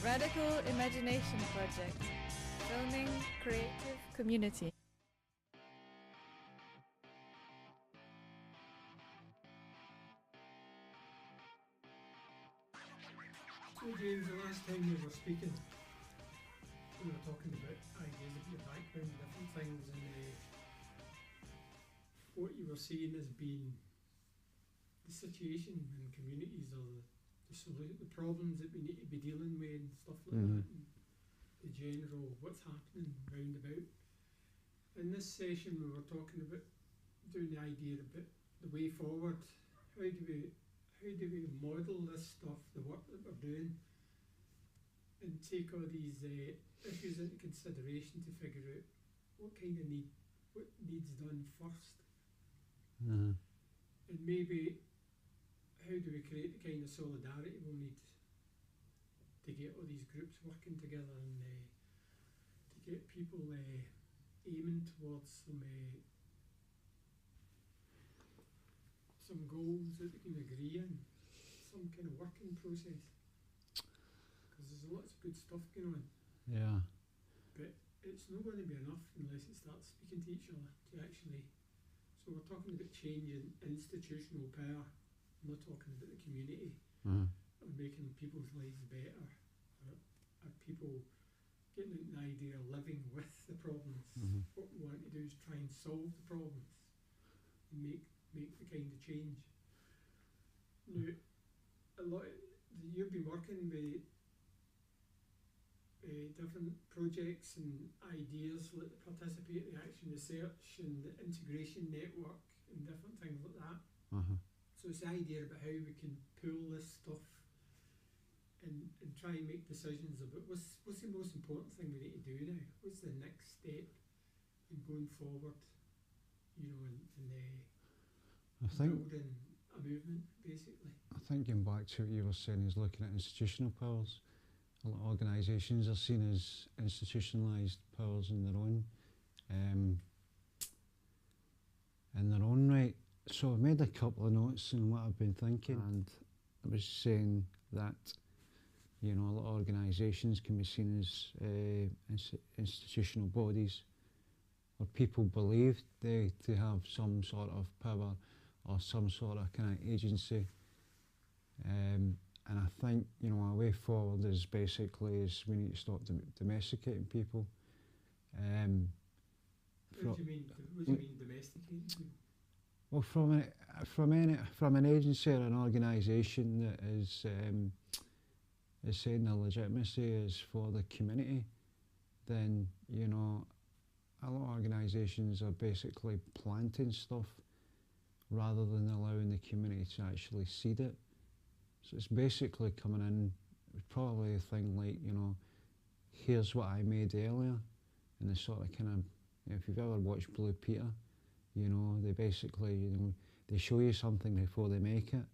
Radical Imagination Project, filming creative community. So James, the last time we were speaking, we were talking about ideas of your background, different things, and what you were seeing as being the situation in communities, or the problems that we need to be dealing with and stuff like that, and the general what's happening round about. In this session we were talking about doing the idea about the way forward. How do we model this stuff, the work that we're doing, and take all these issues into consideration to figure out what needs done first, and maybe how do we create the kind of solidarity we'll need to get all these groups working together, and to get people aiming towards some goals that they can agree on, some kind of working process. Because there's lots of good stuff going on. Yeah. But it's not going to be enough unless it starts speaking to each other to actually. So we're talking about changing institutional power. I'm not talking about the community or making people's lives better, or people getting the idea of living with the problems. What we want to do is try and solve the problems and make the kind of change. Now, you've been working with different projects and ideas like the Participatory Action Research and the Integration Network and different things like that. So it's the idea about how we can pull this stuff and try and make decisions about what's the most important thing we need to do now. What's the next step in going forward, and I think building a movement, basically. I think going back to what you were saying is looking at institutional powers. A lot of organisations are seen as institutionalised powers in their own right. So I've made a couple of notes on what I've been thinking, and I was saying that a lot of organisations can be seen as institutional bodies, or people believe to have some sort of power or some sort of kind of agency. And I think, our way forward is basically we need to stop domesticating people. What do you mean domesticating people? Well, from an agency or an organisation that is saying the legitimacy is for the community, then a lot of organisations are basically planting stuff rather than allowing the community to actually seed it. So it's basically coming in, probably a thing like, here's what I made earlier, and the sort of kind of, if you've ever watched Blue Peter, they basically, they show you something before they make it.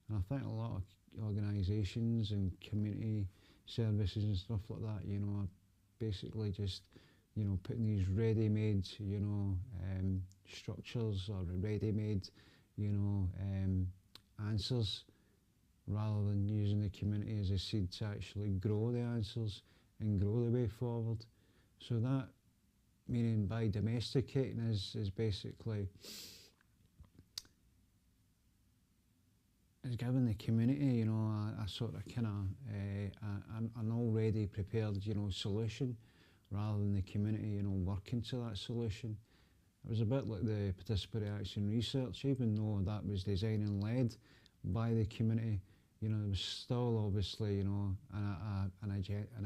And I think a lot of organisations and community services and stuff like that, are basically just, putting these ready-made, structures or ready-made, answers, rather than using the community as a seed to actually grow the answers and grow the way forward. So that, meaning by domesticating, is basically is giving the community, a sort of kind of an already prepared, solution, rather than the community, working to that solution. It was a bit like the Participatory Action Research, even though that was designed and led by the community. There was still obviously, an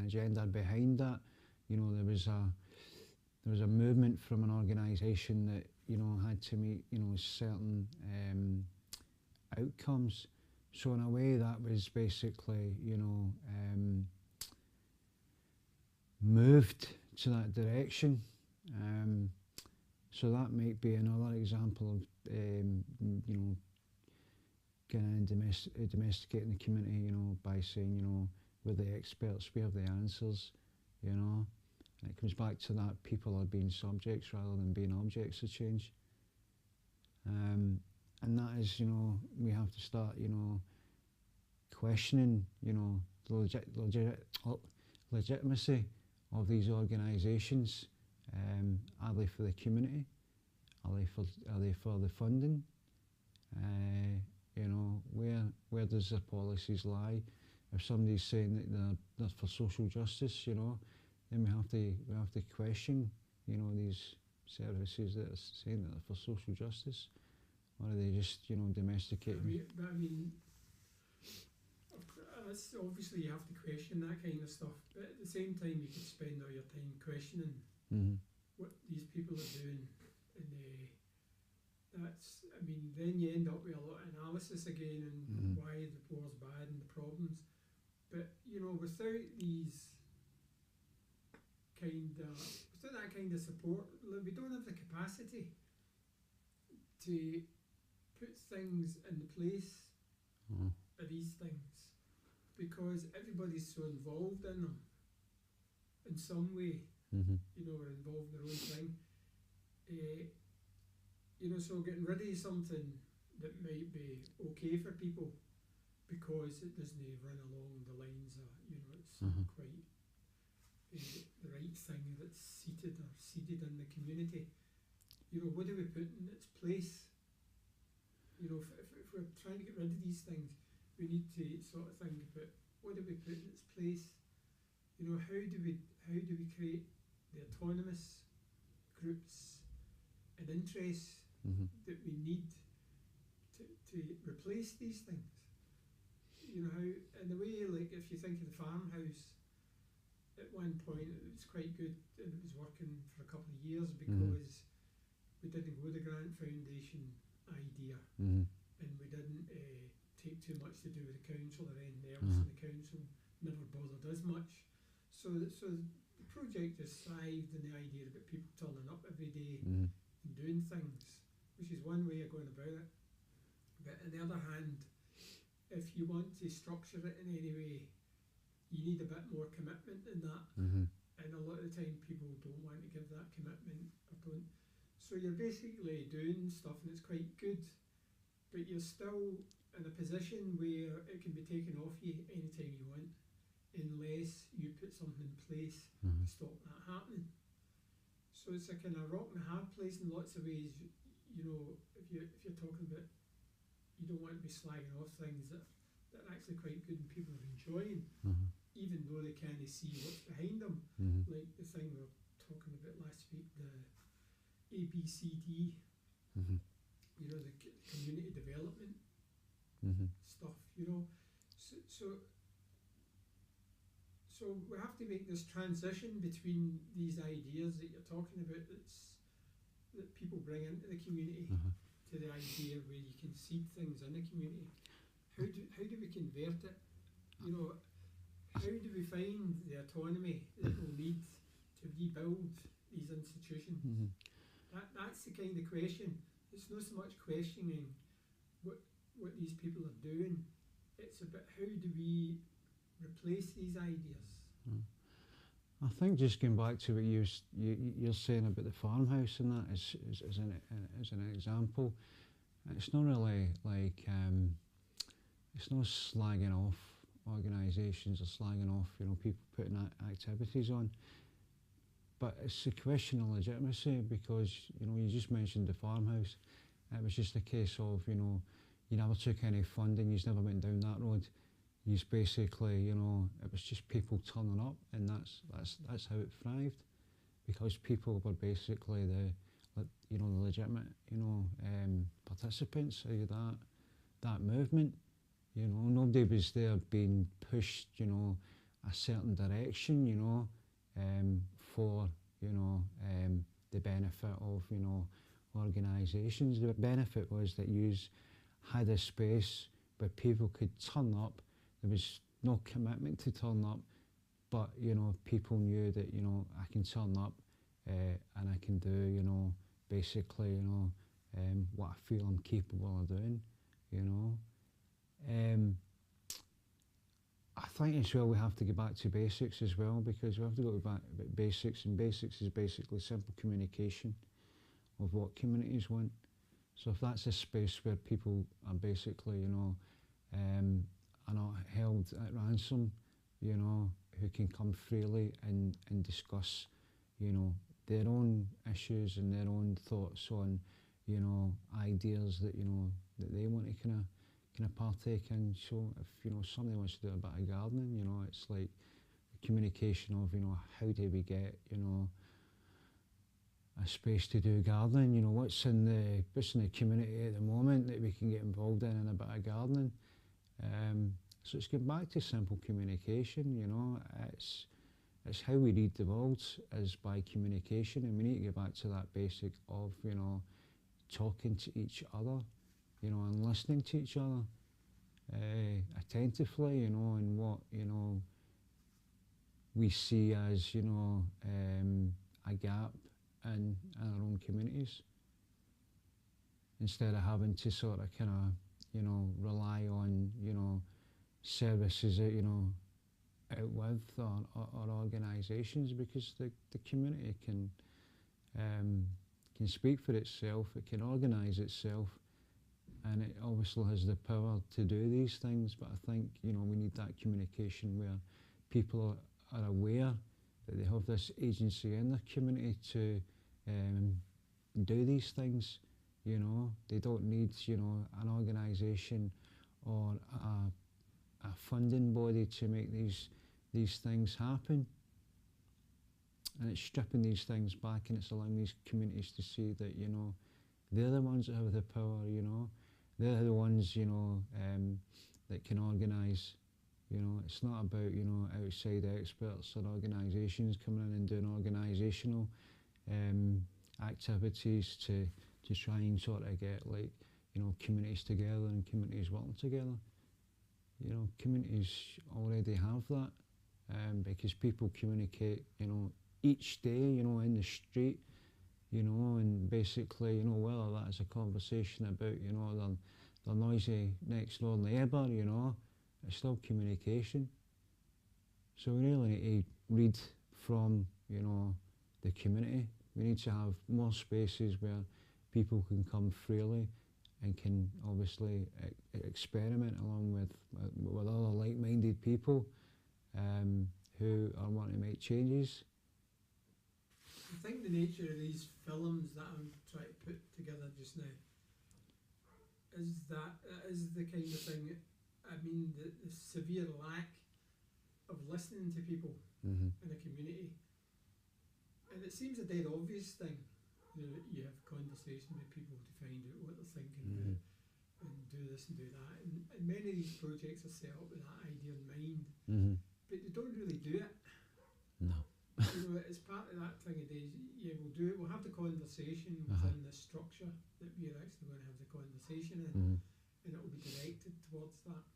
agenda behind that. There was a movement from an organisation that had to meet certain outcomes. So in a way that was basically moved to that direction. So that might be another example of kind of domesticating the community, by saying, we're the experts, we have the answers, And it comes back to that people are being subjects rather than being objects of change. And that is, we have to start, questioning, you know, the legitimacy of these organisations. Are they for the community? Are they for the funding? You know, where does their policies lie? If somebody's saying that they're for social justice, you know, then we have to question, you know, these services that are saying that they're for social justice, or are they just, you know, domesticating? I mean, obviously you have to question that kind of stuff, but at the same time you could spend all your time questioning what these people are doing, and I mean, then you end up with a lot of analysis again and why the war's bad and the problems. But you know, without that kind of support, we don't have the capacity to put things in place for these things, because everybody's so involved in them in some way. You know, are involved in their own thing. You know, so getting rid of something that might be okay for people because it doesn't run along the lines of, you know, it's not quite the right thing that's seated in the community. You know, what do we put in its place? You know, if we're trying to get rid of these things, we need to sort of think about what do we put in its place. You know, how do we create the autonomous groups and interests that we need to replace these things? You know, how, in the way, like if you think of the farmhouse, at one point it was quite good and it was working for a couple of years because we didn't go the Grant Foundation idea and we didn't take too much to do with the council or anything else, and the council never bothered us much. So the project just thrived in the idea about people turning up every day and doing things, which is one way of going about it. But on the other hand, if you want to structure it in any way, you need a bit more commitment in that. And a lot of the time people don't want to give that commitment or don't. So you're basically doing stuff and it's quite good, but you're still in a position where it can be taken off you anytime you want, unless you put something in place to stop that happening. So it's a kind of rock and a hard place in lots of ways. You know, if you're talking about, you don't want to be slagging off things that are actually quite good and people are enjoying, even though they can't see what's behind them. Like the thing we were talking about last week, the ABCD, you know, the community development stuff, you know. So we have to make this transition between these ideas that you're talking about that people bring into the community to the idea where you can seed things in the community. How do we convert it? You know, how do we find the autonomy that we'll need to rebuild these institutions? That's the kind of question. It's not so much questioning what these people are doing. It's about how do we replace these ideas. I think just going back to what you're saying about the farmhouse and that as an example, it's not really like it's not slagging off organisations or slagging off, you know, people putting activities on, but it's a question of legitimacy, because, you know, you just mentioned the farmhouse. It was just a case of, you know, you never took any funding, you never went down that road. You basically, you know, it was just people turning up, and that's how it thrived, because people were basically the legitimate, you know, participants of that movement. You know, nobody was there being pushed, you know, a certain direction, you know, for, you know, the benefit of, you know, organisations. The benefit was that you had a space where people could turn up. There was no commitment to turn up, but, you know, people knew that, you know, I can turn up and I can do, you know, basically, you know, what I feel I'm capable of doing, you know. I think as well we have to go back to basics as well, because we have to go back to basics, and basics is basically simple communication of what communities want. So if that's a space where people are basically, you know, are not held at ransom, you know, who can come freely and discuss, you know, their own issues and their own thoughts on, you know, ideas that, you know, that they want to kind of partake in. So if, you know, somebody wants to do a bit of gardening, you know, it's like the communication of, you know, how do we get, you know, a space to do gardening, you know, what's in the community at the moment that we can get involved in a bit of gardening. So it's getting back to simple communication, you know, it's how we read the world is by communication, and we need to get back to that basic of, you know, talking to each other, you know, and listening to each other attentively, you know, and what, you know, we see as, you know, a gap in our own communities, instead of having to sort of kind of, you know, rely on, you know, services that, you know, out with or organisations, because the community can speak for itself, it can organise itself, and it obviously has the power to do these things. But I think, you know, we need that communication where people are aware that they have this agency in their community to do these things. You know, they don't need, you know, an organisation or a funding body to make these things happen. And it's stripping these things back, and it's allowing these communities to see that, you know, they're the ones that have the power, you know. They're the ones, you know, that can organise. You know, it's not about, you know, outside experts or organisations coming in and doing organisational activities to try and sort of get, like, you know, communities together and communities working together. You know, communities already have that, because people communicate, you know, each day, you know, in the street, you know, and basically, you know, whether that is a conversation about, you know, their noisy next door neighbour, you know, it's still communication. So we really need to read from, you know, the community. We need to have more spaces where people can come freely and can obviously experiment along with other like-minded people who are wanting to make changes. I think the nature of these films that I'm trying to put together just now is the kind of thing, I mean, the severe lack of listening to people in a community. And it seems a dead obvious thing. You know, you have conversation with people to find out what they're thinking about, and do this and do that. And many of these projects are set up with that idea in mind, but they don't really do it. No. You know, it's part of that thing of days. Yeah, we'll have the conversation within the structure that we're actually going to have the conversation in, and it will be directed towards that.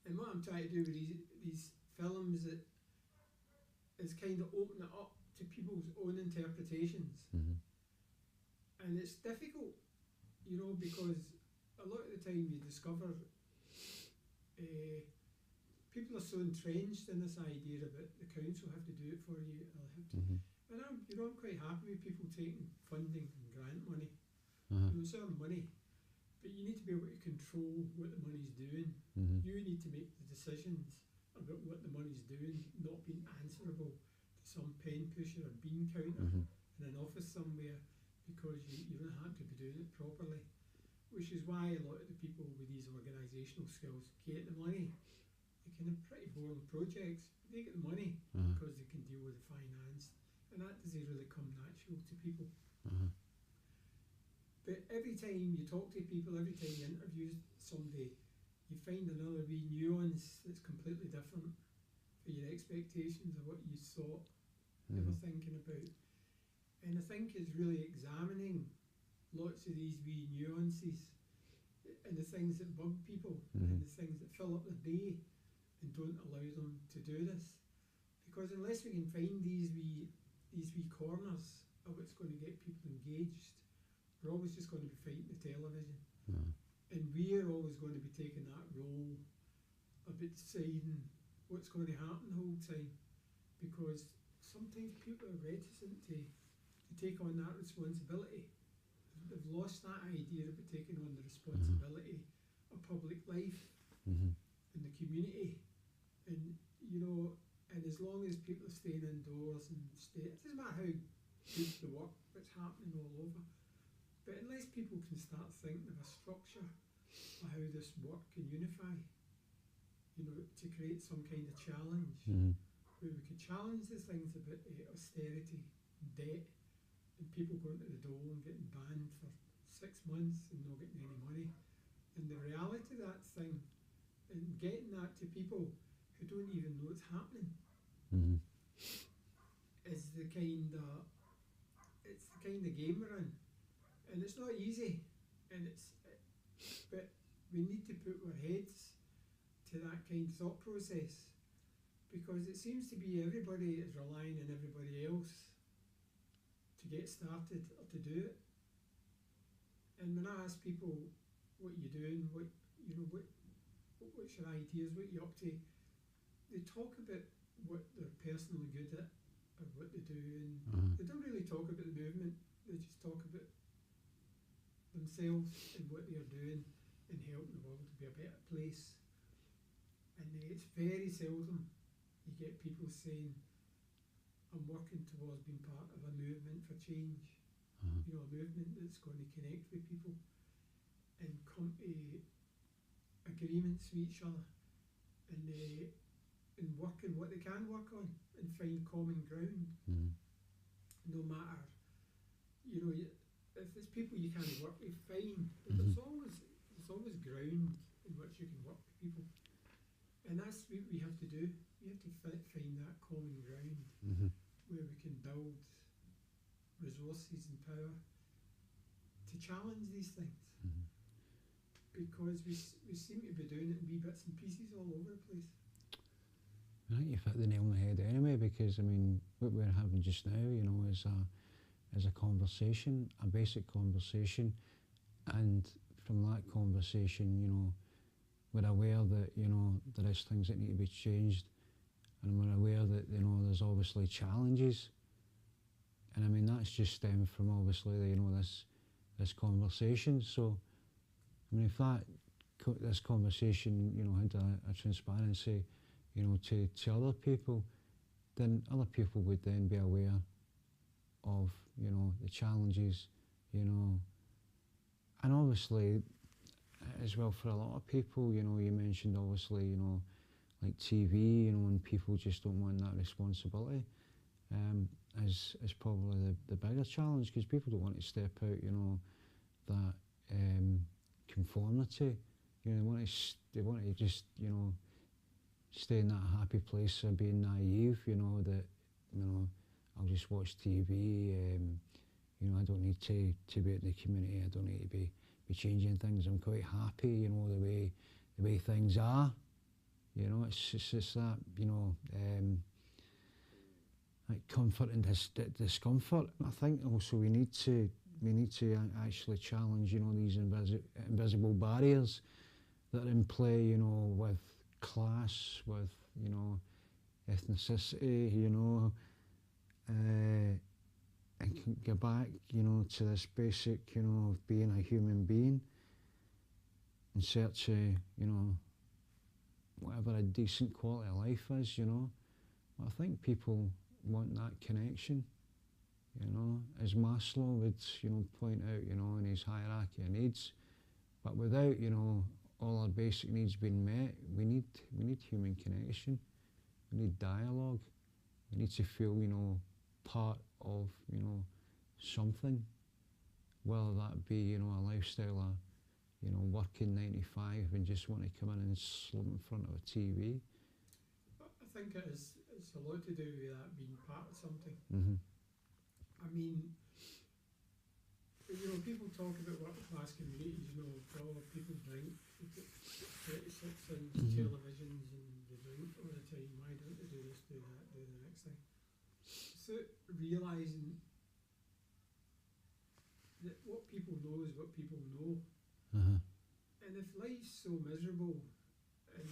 And what I'm trying to do with these films is kind of open it up to people's own interpretations. And it's difficult, you know, because a lot of the time you discover people are so entrenched in this idea about the council have to do it for you, or have to. And I'm quite happy with people taking funding and grant money. You know, it's our money, but you need to be able to control what the money's doing. You need to make the decisions about what the money's doing, not being answerable to some pen pusher or bean counter in an office somewhere, because you don't have to be doing it properly. Which is why a lot of the people with these organisational skills get the money. They can have pretty boring projects, but they get the money because they can deal with the finance, and that doesn't really come natural to people. But every time you talk to people, every time you interview somebody, you find another wee nuance that's completely different for your expectations of what you thought they were thinking about. And I think it's really examining lots of these wee nuances and the things that bug people and the things that fill up their day and don't allow them to do this. Because unless we can find these wee corners of what's going to get people engaged, we're always just going to be fighting the television. And we're always going to be taking that role about deciding what's going to happen the whole time. Because sometimes people are reticent to take on that responsibility. They've lost that idea about taking on the responsibility of public life. in the community, and you know, and as long as people are staying indoors and it doesn't matter how good the work that's happening all over, but unless people can start thinking of a structure of how this work can unify, you know, to create some kind of challenge where we could challenge the things about austerity, debt, and people going to the door and getting banned for 6 months and not getting any money, and the reality of that thing, and getting that to people who don't even know it's happening, is the kind of game we're in, and it's not easy, and but we need to put our heads to that kind of thought process, because it seems to be everybody is relying on everybody else to get started or to do it. And when I ask people what you're doing, what's your ideas, what you're up to, they talk about what they're personally good at or what they do, and they don't really talk about the movement. They just talk about themselves and what they're doing and helping the world to be a better place. And it's very seldom you get people saying, I'm working towards being part of a movement for change, you know, a movement that's going to connect with people and come to agreements with each other, and work on what they can work on and find common ground. No matter, you know, if there's people you can't work with, fine, but there's always ground in which you can work with people, and that's what we have to do. We have to find that common ground where we can build resources and power to challenge these things, because we seem to be doing it in wee bits and pieces all over the place. I think you've hit the nail on the head anyway, because I mean, what we're having just now, you know, is a conversation, a basic conversation, and from that conversation, you know, we're aware that, you know, there is things that need to be changed, and we're aware that, you know, there's obviously challenges, and I mean, that's just stemmed from obviously, you know, this conversation. So, I mean, if this conversation, you know, had a transparency, you know, to other people, then other people would then be aware of, you know, the challenges, you know, and obviously as well for a lot of people, you know, you mentioned obviously, you know, like TV, you know, and people just don't want that responsibility, is probably the bigger challenge, because people don't want to step out, you know, that conformity, you know, they want to just, you know, stay in that happy place of being naive, you know, that, you know, I'll just watch TV, you know, I don't need to be in the community, I don't need to be changing things, I'm quite happy, you know, the way things are, you know, it's just that, you know, like comfort and discomfort. I think also we need to actually challenge, you know, these invisible barriers that are in play, you know, with class, with, you know, ethnicity, you know, and can get back, you know, to this basic, you know, of being a human being in search of, you know, whatever a decent quality of life is, you know. I think people want that connection, you know, as Maslow would, you know, point out, you know, in his hierarchy of needs. But without, you know, all our basic needs being met, we need human connection, we need dialogue, we need to feel, you know, part of, you know, something, whether that be, you know, a lifestyle of, you know, working 9 to 5 and just want to come in and slump in front of a TV. I think it's a lot to do with that being part of something. I mean, you know, people talk about working class communities, you know, people drink, they put 36-inch televisions and they drink all the time. Why don't they do this, do that, do the next thing? So realising that what people know is what people know. And if life's so miserable and,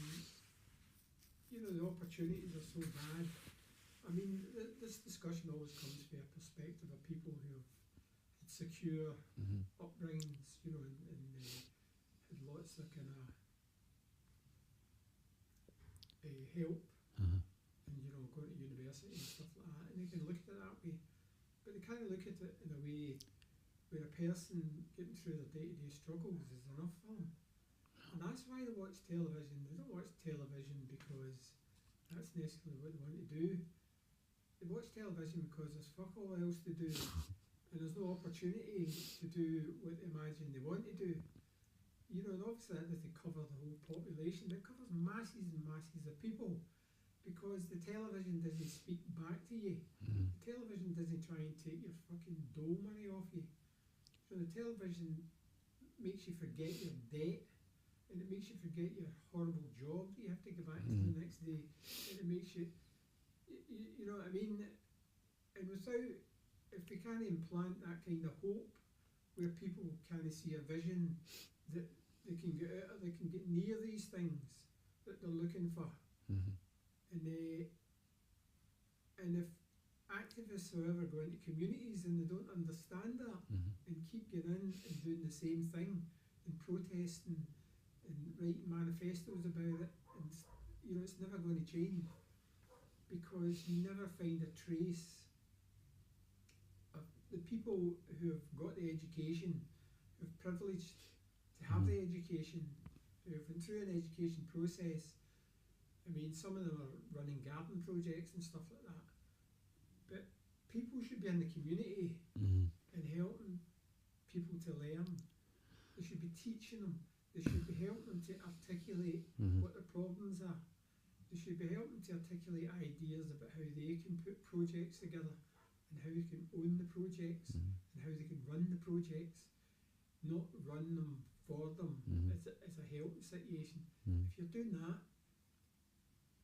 you know, the opportunities are so bad, I mean, this discussion always comes from a perspective of people who have had secure upbringings, you know, and had lots of kind of help, Uh-huh. and going to university and stuff like that, and they can look at it that way, but they can't look at it in a way where a person getting through their day-to-day struggles is enough for them. And that's why they watch television. They don't watch television because that's necessarily what they want to do. They watch television because there's fuck all else to do, and there's no opportunity to do what they imagine they want to do. And obviously that doesn't cover the whole population, but it covers masses and masses of people, because the television doesn't speak back to you. Mm. The television doesn't try and take your fucking dole money off you. So the television makes you forget your debt, and it makes you forget your horrible job that you have to go back to the next day, and it makes you, you know what I mean? And without, if we can't implant that kind of hope, where people kind of see a vision that they can get out, or they can get near these things that they're looking for, and if activists, however, go into communities and they don't understand that, and keep getting in and doing the same thing and protesting and writing manifestos about it, and it's never going to change, because you never find a trace of the people who have got the education, who've privileged to have the education, who have been through an education process. I mean, some of them are running garden projects and stuff like that, but people should be in the community and helping people to learn. They should be teaching them. They should be helping them to articulate what their problems are. They should be helping to articulate ideas about how they can put projects together, and how they can own the projects, and how they can run the projects, not run them for them as a helping situation. If you're doing that,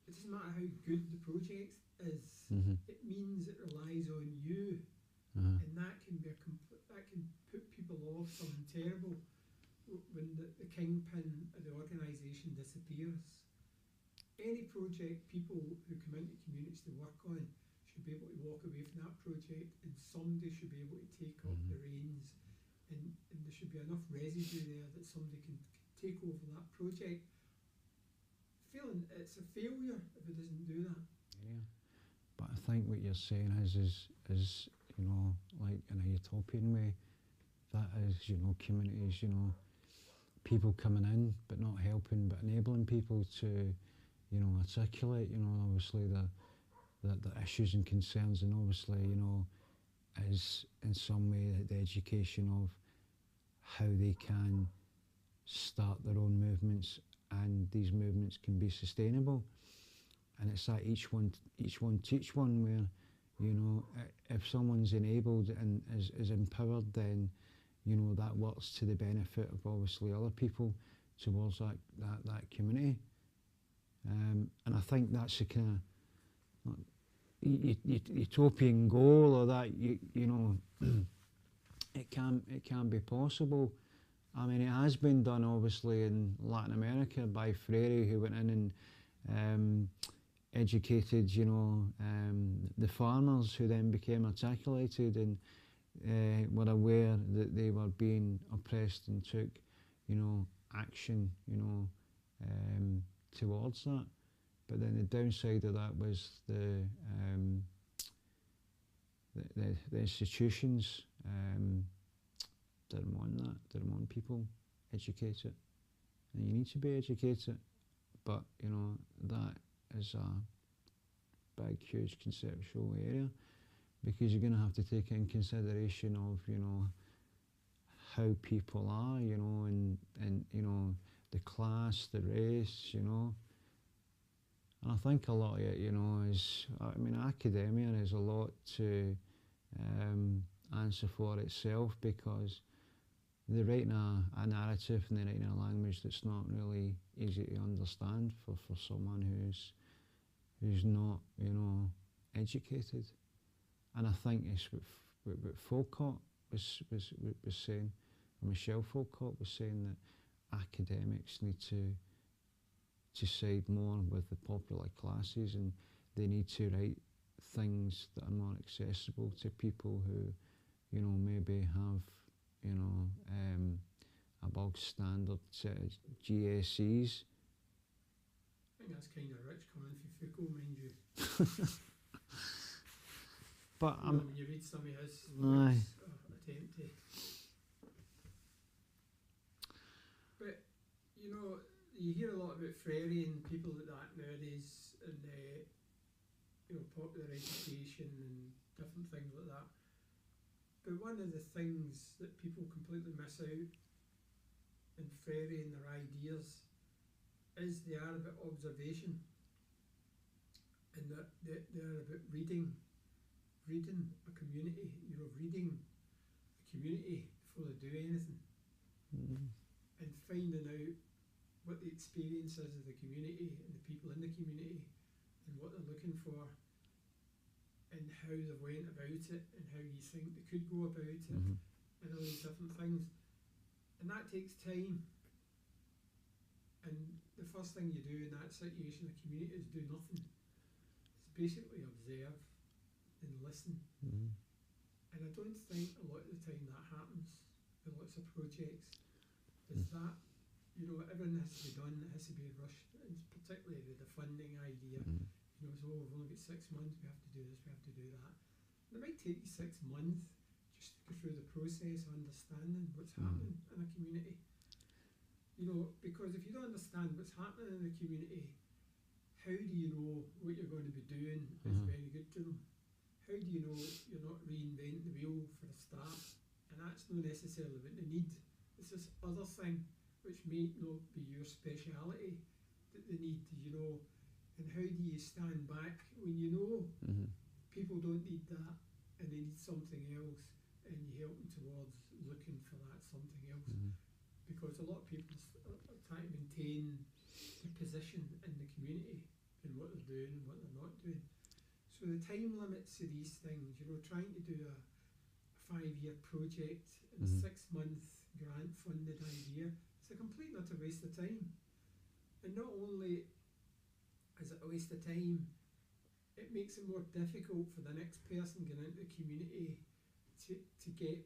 it doesn't matter how good the project is. It means it relies on you, and that can be that can put people off something terrible when the kingpin of the organisation disappears. Any project people who come into communities to work on should be able to walk away from that project, and somebody should be able to take up the reins, and there should be enough residue there that somebody can take over that project. Feeling it's a failure if it doesn't do that. Yeah. But I think what you're saying is like in a utopian way, that is, communities, people coming in but not helping, but enabling people to, articulate, obviously the issues and concerns, and obviously, is in some way the education of how they can start their own movements, and these movements can be sustainable. And it's that each one teach one, where, if someone's enabled and is empowered, then, that works to the benefit of obviously other people towards that community. And I think that's a kind of utopian goal, or that, it can be possible. I mean, it has been done obviously in Latin America by Freire, who went in and educated, the farmers, who then became articulated and were aware that they were being oppressed, and took, action, towards that. But then the downside of that was the institutions didn't want that, didn't want people educated. And you need to be educated, but that is a big, huge conceptual area, because you're going to have to take in consideration of, how people are, and the class, the race, And I think a lot of it, is, academia is a lot to answer for itself, because they're writing a narrative, and they're writing a language that's not really easy to understand for someone who's not, educated. And I think it's what Foucault was saying, or Michel Foucault was saying, that academics need to side more with the popular classes, and they need to write things that are more accessible to people who, maybe have, a bog standard set of GCSEs. think that's kind of rich coming from Foucault, mind you. But You know, when you read some of his Aye. works, attempt to. But, you know, you hear a lot about Freire and people like that nowadays, and you know, popular education and different things like that. But one of the things that people completely miss out in Freire and their ideas is they are about observation, and that they are about reading a community, you know, reading the community before they do anything, and finding out what the experience is of the community and the people in the community and what they're looking for and how they went about it and how you think they could go about it and all these different things. And that takes time. And the first thing you do in that situation of community is do nothing. It's basically observe and listen. And I don't think a lot of the time that happens with lots of projects. Is that, you know, everything has to be done, it has to be rushed, and particularly with the funding idea. You know, so we've only got 6 months, we have to do this, we have to do that. And it might take you 6 months just to go through the process of understanding what's happening in a community. You know, because if you don't understand what's happening in the community, how do you know what you're going to be doing is very good to them? How do you know you're not reinventing the wheel for a start? And that's not necessarily what they need. It's this other thing which may not be your speciality that they need, you know. And how do you stand back when you know people don't need that and they need something else, and you help them towards looking for that something else? Because a lot of people are trying to maintain the position in the community and what they're doing and what they're not doing. So the time limits of these things, you know, trying to do a 5-year project and a 6-month grant funded idea, it's a complete and utter waste of time. And not only is it a waste of time, it makes it more difficult for the next person getting into the community to get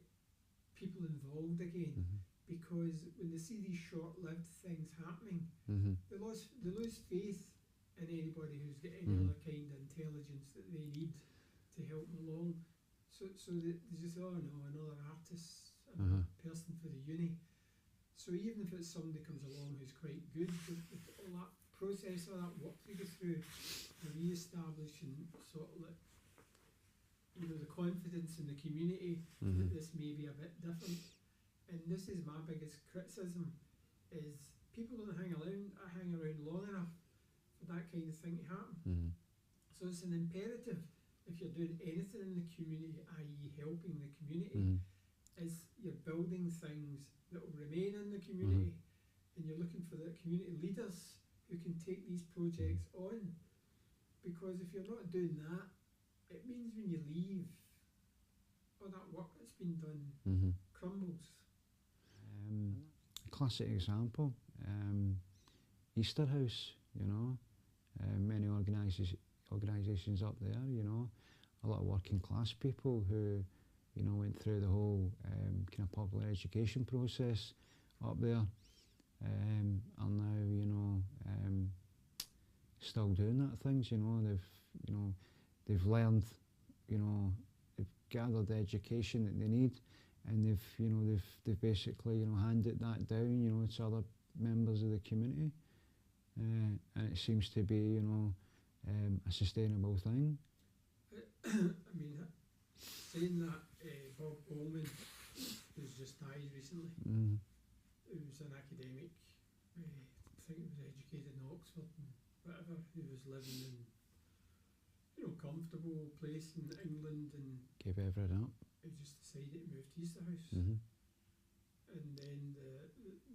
people involved again. Because when they see these short-lived things happening, they lose faith in anybody who's got any other kind of intelligence that they need to help them along. So they just, oh no, another artist, another person for the uni. So even if it's somebody comes along who's quite good, with all that process, all that work to go through, re-establishing sort of like, you know, the confidence in the community that this may be a bit different. And this is my biggest criticism, is people don't hang around long enough for that kind of thing to happen. So it's an imperative, if you're doing anything in the community, i.e. helping the community, is you're building things that will remain in the community, and you're looking for the community leaders who can take these projects on. Because if you're not doing that, it means when you leave, all that work that's been done crumbles. Classic example, Easter House, you know, many organisations up there, you know, a lot of working class people who, you know, went through the whole kind of popular education process up there, are now, you know, still doing that things, you know, they've learned, you know, they've gathered the education that they need, and they've basically, you know, handed that down, you know, to other members of the community, and it seems to be, you know, a sustainable thing. I mean, saying that, Bob Holman, who's just died recently, who was an academic, I think he was educated in Oxford and whatever, who was living in, you know, comfortable place in England, and gave everything up. he just decided to move to Easter House. And then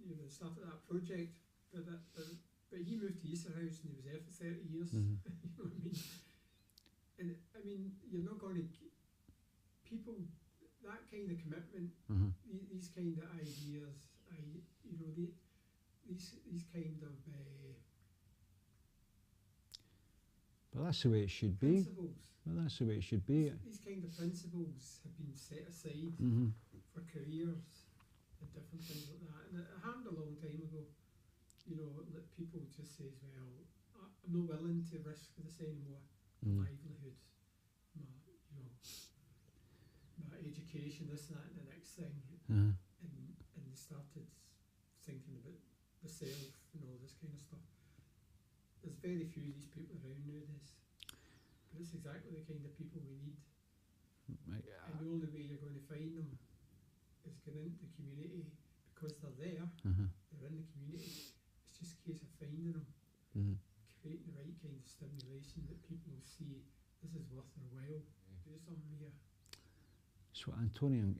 you know, started that project, but he moved to Easter House and he was there for 30 years. You know what I mean? And I mean, you're not going to people that kind of commitment, these kind of ideas, you know, these kind of but that's the way it should be. Well, that's the way it should be. These kind of principles have been set aside for careers and different things like that. And it happened a long time ago. You know, that people just says, well, I'm not willing to risk this anymore. My livelihood, my, you know, my education, this, that, and the next thing. And they started thinking about the self and all this kind of stuff. There's very few of these people around nowadays, but it's exactly the kind of people we need. And the only way you're going to find them is going into the community, because they're there, they're in the community. It's just a case of finding them, creating the right kind of stimulation that people will see this is worth their while. Do something here. So Antonio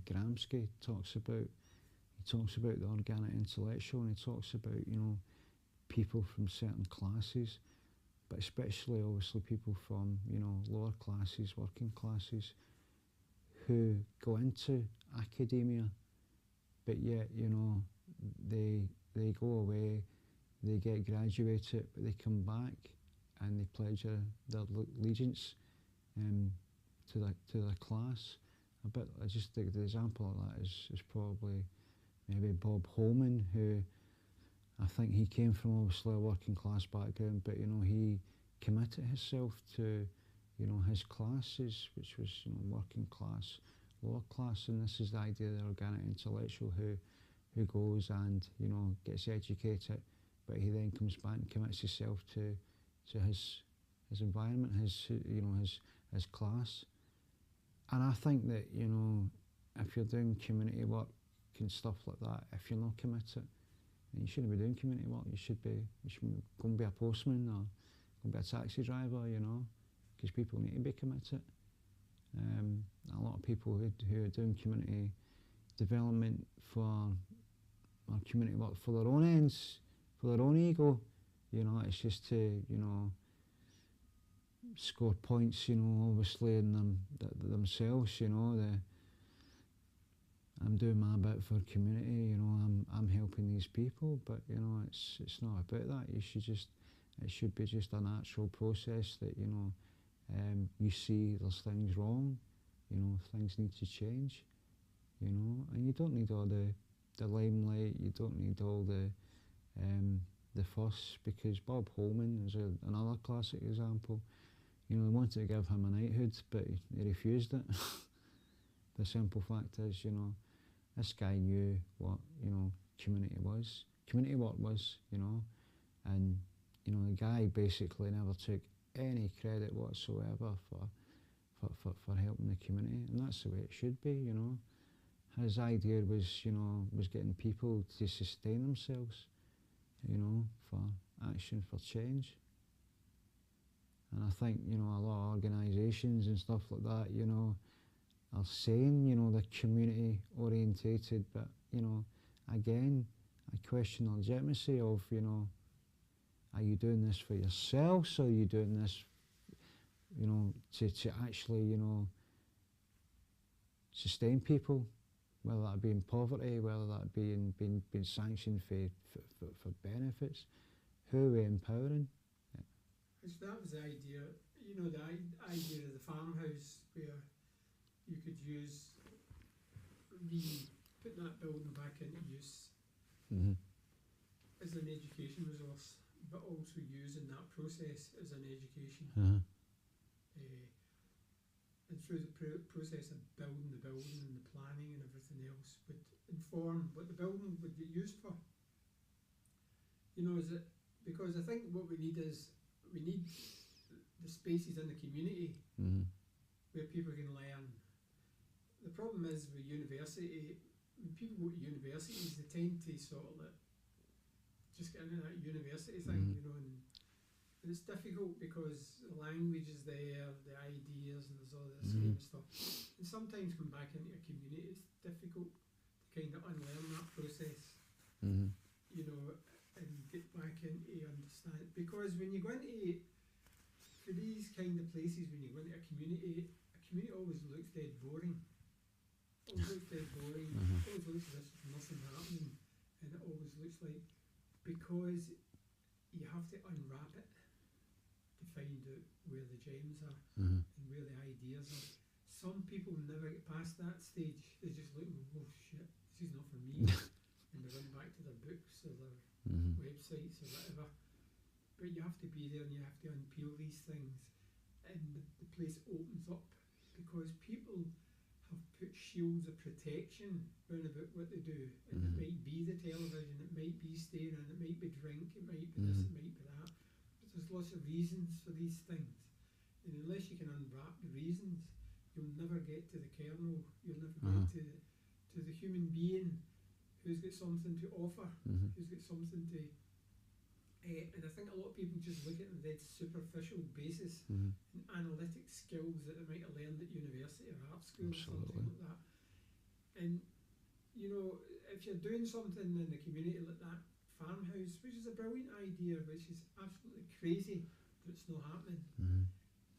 Gramsci talks about. He talks about the organic intellectual, and he talks about, you know, people from certain classes, but especially obviously people from, you know, lower classes, working classes, who go into academia, but yet, you know, they go away, they get graduated, but they come back and they pledge their allegiance to the class. I just think the example of that is probably maybe Bob Holman, who I think he came from obviously a working class background, but, you know, he committed himself to, you know, his classes, which was, you know, working class, lower class, and this is the idea of the organic intellectual who goes and, you know, gets educated, but he then comes back and commits himself to his environment, his class. And I think that, you know, if you're doing community work and stuff like that, if you're not committed, then you shouldn't be doing community work. You should go and be a postman or go and be a taxi driver, you know, because people need to be committed. A lot of people who are doing community development or community work for their own ends, for their own ego, you know, it's just to, you know, score points, you know, obviously in themselves, you know, I'm doing my bit for community, you know, I'm helping these people, but, you know, it's not about that. It should be just a natural process that, you know, you see there's things wrong, you know, things need to change, you know, and you don't need all the limelight, you don't need all the fuss, because Bob Holman is another classic example. You know, they wanted to give him a knighthood, but he refused it. The simple fact is, you know, this guy knew what, you know, community work was, you know, and, you know, the guy basically never took any credit whatsoever for helping the community, and that's the way it should be, you know. His idea was, you know, was getting people to sustain themselves, you know, for action, for change. And I think, you know, a lot of organisations and stuff like that, you know, are saying, you know, they're community orientated, but, you know, again, I question the legitimacy of, you know, are you doing this for yourselves, or are you doing this, you know, to actually, you know, sustain people, whether that be in poverty, whether that be in being sanctioned for benefits? Who are we empowering? So that was the idea, you know, the idea of the farmhouse, where you could put that building back into use as an education resource, but also using that process as an education. And through the process of building the building and the planning and everything else would inform what the building would get used for. You know, because I think what we need the spaces in the community where people can learn. The problem is with university, when people go to universities, they tend to sort of just get into that university thing, you know, and it's difficult because the language is there, the ideas, and there's all this kind of stuff. And sometimes coming back into a community, it's difficult to kind of unlearn that process, you know, and get back into understand. Because when you go into, for these kind of places, when you go into a community always looks dead boring. Always looks dead boring. Always looks as if there's nothing happening, and it always looks like, because you have to unwrap it to find out where the gems are and where the ideas are. Some people never get past that stage. They just look and go, oh shit, this is not for me. And they run back to their books or their websites or whatever. but you have to be there and you have to unpeel these things, and the place opens up because people have put shields of protection round about what they do, and it might be the television, it might be staying in, it might be drink, it might be this, it might be that, but there's lots of reasons for these things, and unless you can unwrap the reasons, you'll never get to the kernel, you'll never get to the human being who's got something to offer, who's got something to and I think a lot of people just look at it on a superficial basis and analytic skills that they might have learned at university or art school or something like that. And, you know, if you're doing something in the community like that farmhouse, which is a brilliant idea, which is absolutely crazy, but it's not happening.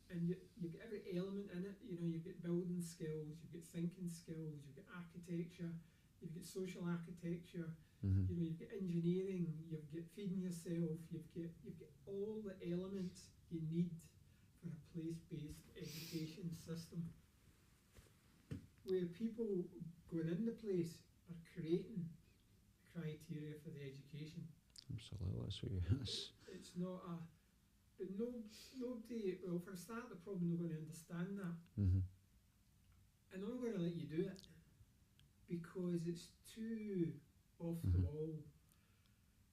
And you've got every element in it, you know, you've got building skills, you've got thinking skills, you've got architecture, you've got social architecture, you know, you've got engineering, you've got feeding yourself, you've got all the elements you need for a place-based education system where people going in the place are creating criteria for the education. Absolutely, so yes. It's not a, but nobody, well, for a start, they're probably not going to understand that. And they're not going to let you do it because it's too off the wall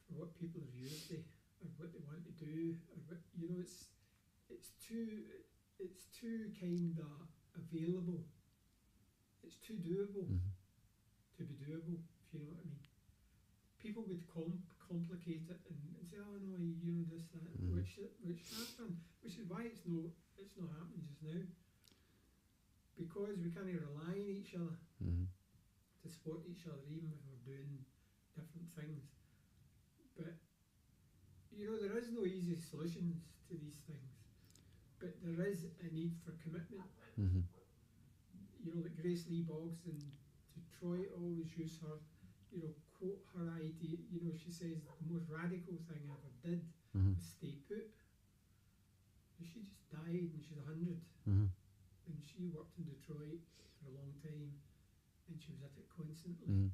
for what people are used to or what they want to do, or what, you know, it's too kind of available, it's too doable to be doable, if you know what I mean. People would complicate it and say, oh no, you know, this, that, which happened, which is why it's not happening just now, because we can't rely on each other to support each other, even if we're doing different things. But you know, there is no easy solutions to these things, but there is a need for commitment. You know, like Grace Lee Boggs in Detroit always used her, you know, quote her idea, you know, she says the most radical thing I ever did was stay put. She just died and she's 100 and she worked in Detroit for a long time and she was at it constantly.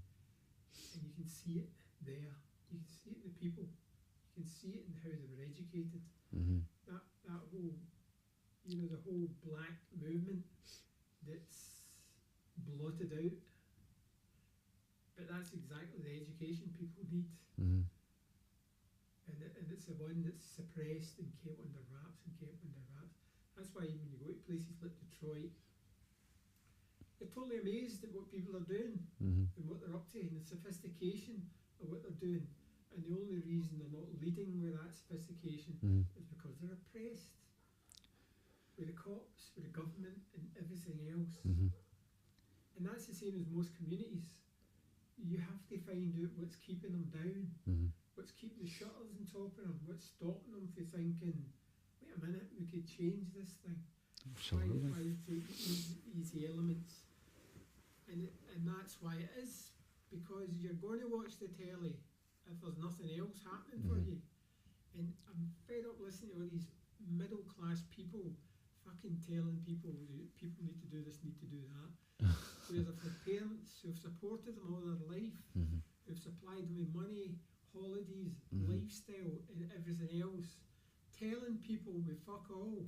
And you can see it there. You can see it in the people. You can see it in how they were educated. That whole, you know, the whole black movement that's blotted out. But that's exactly the education people need. And it's the one that's suppressed and kept under wraps and kept under wraps. That's why when you go to places like Detroit, you're totally amazed at what people are doing and what they're up to and the sophistication of what they're doing. And the only reason they're not leading with that sophistication is because they're oppressed with the cops, with the government and everything else. And that's the same as most communities. You have to find out what's keeping them down, what's keeping the shutters on top of them, what's stopping them from thinking, wait a minute, we could change this thing. Absolutely. Why take these elements? And that's why it is, because you're going to watch the telly if there's nothing else happening for you. And I'm fed up listening to all these middle class people fucking telling people people need to do this, need to do that. Whereas if their parents who've supported them all their life, who've supplied them with money, holidays, lifestyle and everything else, telling people with fuck all,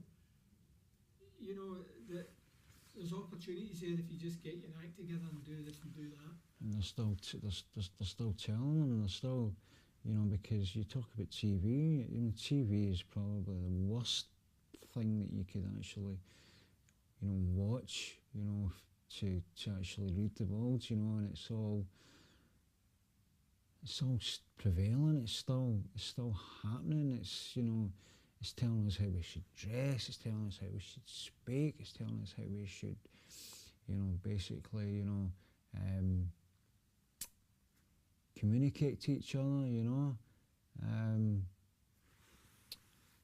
you know, that there's opportunities there if you just get your act together and do this and do that. And they're still telling them, they're still, you know, because you talk about TV, you know, TV is probably the worst thing that you could actually, you know, watch, you know, to actually read the world, you know, and it's all prevalent, it's still happening, it's, you know, it's telling us how we should dress, it's telling us how we should speak, it's telling us how we should, you know, basically, you know, communicate to each other, you know.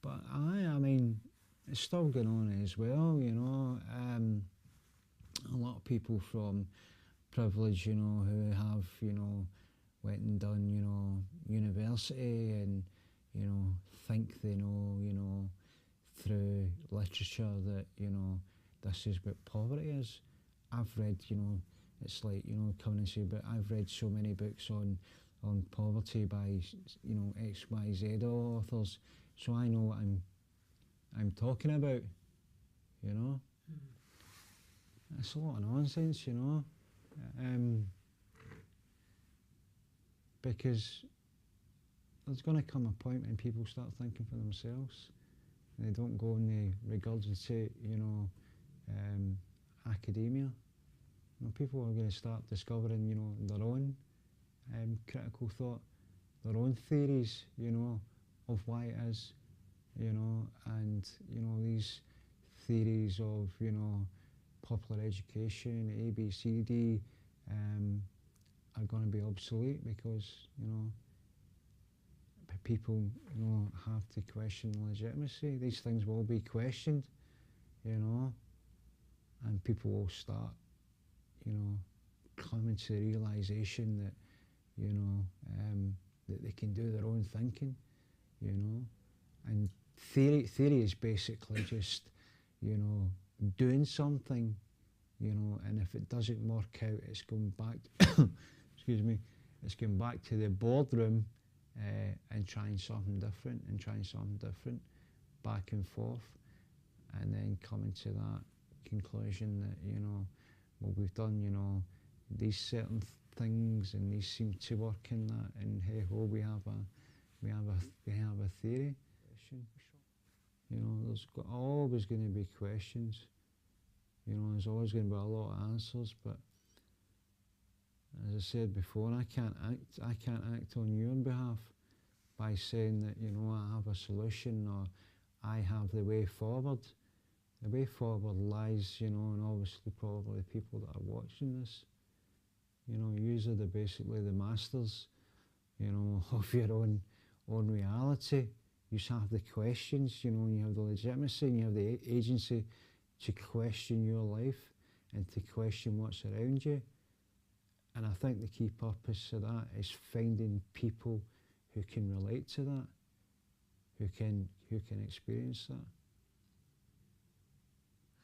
But I mean, it's still going on as well, you know. A lot of people from privilege, you know, who have, you know, went and done, you know, university and, you know, think they know, you know, through literature that, you know, this is what poverty is. I've read, you know, it's like, you know, coming and say, but I've read so many books on poverty by, you know, XYZ authors, so I know what I'm talking about, you know. It's a lot of nonsense, you know, because there's going to come a point when people start thinking for themselves. They don't go and they regurgitate, you know, academia. You know, people are going to start discovering, you know, their own critical thought, their own theories, you know, of why it is, you know, and, you know, these theories of, you know, popular education, A, B, C, D, are going to be obsolete because, you know, people, you know, have to question the legitimacy. These things will be questioned, you know, and people will start, you know, coming to the realisation that, you know, that they can do their own thinking, you know, and theory is basically just, you know, doing something, you know, and if it doesn't work out, it's going back, excuse me, it's going back to the boardroom and trying something different, back and forth, and then coming to that conclusion that, you know, well, we've done, you know, these certain things and these seem to work in that, and hey ho, we have a theory. You know, there's always going to be questions. You know, there's always going to be a lot of answers, but as I said before, I can't act on your behalf by saying that, you know, I have a solution or I have the way forward. The way forward lies, you know, and obviously probably the people that are watching this. You know, usually they're basically the masters, you know, of your own reality. You just have the questions, you know, and you have the legitimacy and you have the agency to question your life and to question what's around you. And I think the key purpose of that is finding people who can relate to that, who can experience that.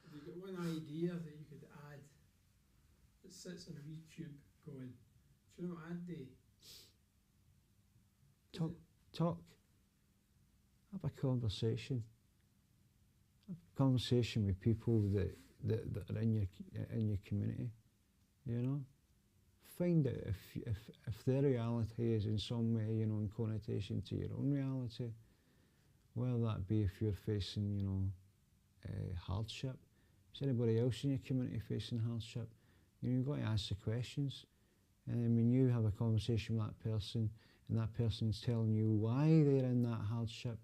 Have you got one idea that you could add that sits in a wee tube going, do you know what I'd do? Talk. Have a conversation. Have a conversation with people that are in your community, you know. Find out if their reality is in some way, you know, in connotation to your own reality, whether that be if you're facing, you know, hardship. Is anybody else in your community facing hardship? You know, you've got to ask the questions. And when you have a conversation with that person and that person's telling you why they're in that hardship,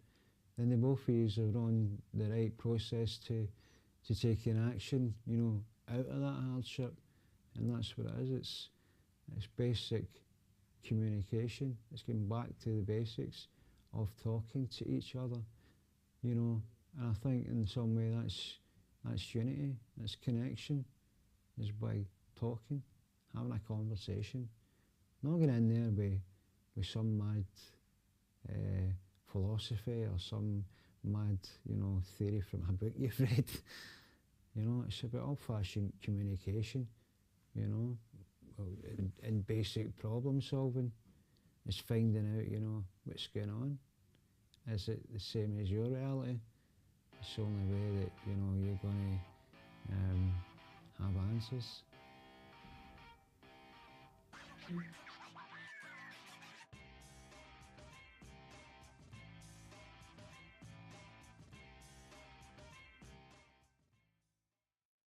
then the both of you are on the right process to taking action, you know, out of that hardship. And that's what it is. It's basic communication. It's getting back to the basics of talking to each other, you know. And I think in some way that's unity, that's connection, is by talking, having a conversation. Not going in there with some mad philosophy or some mad, you know, theory from a book you've read. You know, it's about old-fashioned communication, you know, in basic problem solving. It's finding out, you know, what's going on. Is it the same as your reality? It's the only way that, you know, you're going to have answers.